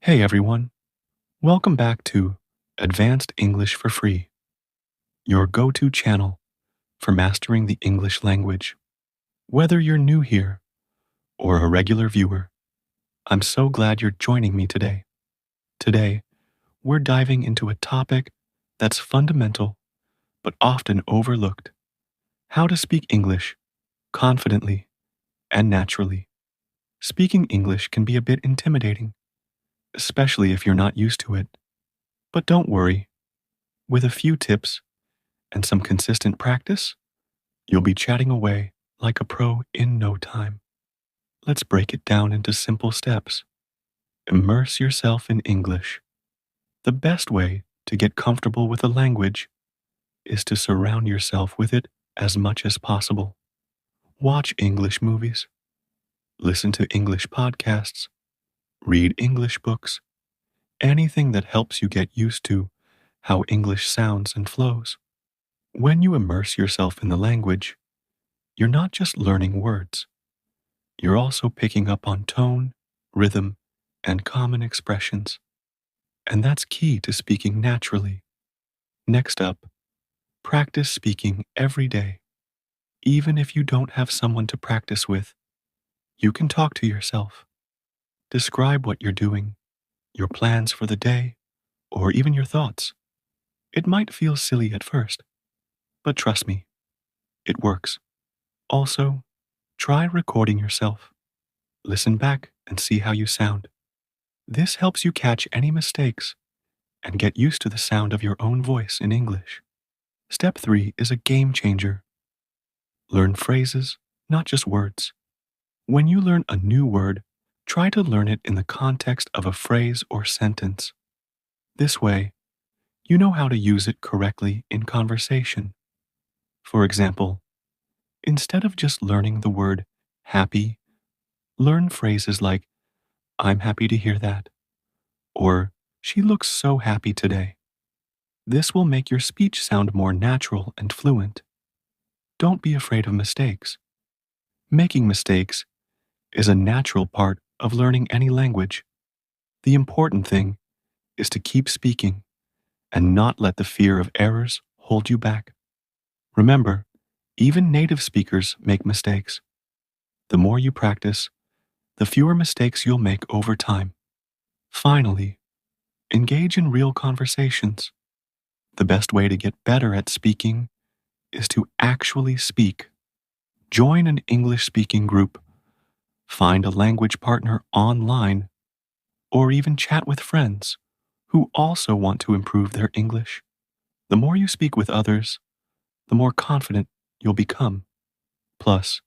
Hey everyone, welcome back to Advanced English for Free, your go-to channel for mastering the English language. Whether you're new here or a regular viewer, I'm so glad you're joining me today. Today, we're diving into a topic that's fundamental but often overlooked: how to speak English confidently and naturally. Speaking English can be a bit intimidating, especially if you're not used to it. But don't worry, with a few tips and some consistent practice, you'll be chatting away like a pro in no time. Let's break it down into simple steps. Immerse yourself in English. The best way to get comfortable with a language is to surround yourself with it as much as possible. Watch English movies, listen to English podcasts, read English books, anything that helps you get used to how English sounds and flows. When you immerse yourself in the language, you're not just learning words. You're also picking up on tone, rhythm, and common expressions. And that's key to speaking naturally. Next up, practice speaking every day. Even if you don't have someone to practice with, you can talk to yourself. Describe what you're doing, your plans for the day, or even your thoughts. It might feel silly at first, but trust me, it works. Also, try recording yourself. Listen back and see how you sound. This helps you catch any mistakes and get used to the sound of your own voice in English. Step 3 is a game changer. Learn phrases, not just words. When you learn a new word, try to learn it in the context of a phrase or sentence. This way, you know how to use it correctly in conversation. For example, instead of just learning the word happy, learn phrases like, "I'm happy to hear that," or "She looks so happy today." This will make your speech sound more natural and fluent. Don't be afraid of mistakes. Making mistakes is a natural part of learning any language. The important thing is to keep speaking and not let the fear of errors hold you back. Remember, even native speakers make mistakes. The more you practice, the fewer mistakes you'll make over time. Finally, engage in real conversations. The best way to get better at speaking is to actually speak. Join an English-speaking group, find a language partner online, or even chat with friends who also want to improve their English. The more you speak with others, the more confident you'll become. Plus,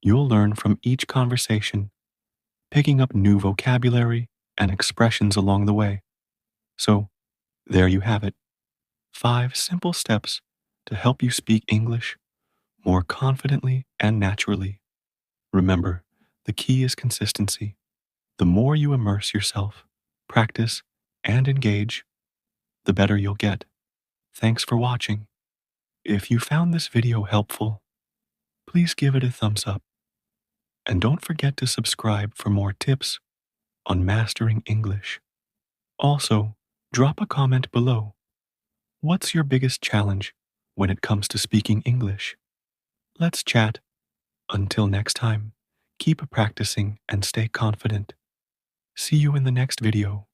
you'll learn from each conversation, picking up new vocabulary and expressions along the way. So, there you have it. 5 simple steps to help you speak English more confidently and naturally. Remember, the key is consistency. The more you immerse yourself, practice, and engage, the better you'll get. Thanks for watching. If you found this video helpful, please give it a thumbs up. And don't forget to subscribe for more tips on mastering English. Also, drop a comment below. What's your biggest challenge when it comes to speaking English? Let's chat. Until next time, keep practicing and stay confident. See you in the next video.